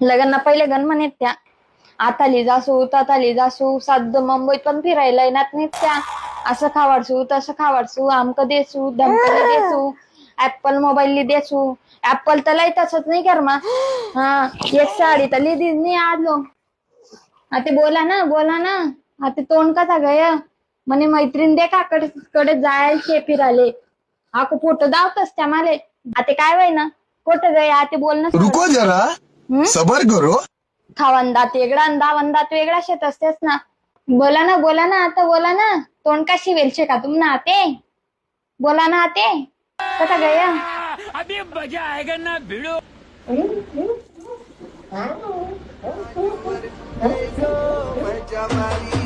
लग्न पहिले गण म्हणत त्या आताली जासू ताताली जासू साध मुंबईत पण फिरायला येणार नाहीत त्या असं खावाडसू तसं खावाडसू आमक देसू धमकली देसू ऍपल मोबाईल देसू ऍपल तर लय तसंच नाही कर मा हा एक साडी तर लिहिली नाही आलो आता बोला ना आता तोंड कसा गय म्हणे मैत्रीण दे काकडे जायचे फिराले आको फोटो दावतस त्या माले आता काय वय ना कुठं गय आता बोलणं रुको जरा सबर करो खावंदात वेगळा आणि दावंदात वेगळा शेत असतेच ना बोला ना आता बोला ना तोंड का शिवेलचे का तुम ना आते बोला ना आते कसा गया अभी मजा आएगा ना भिड़ो मजा मारी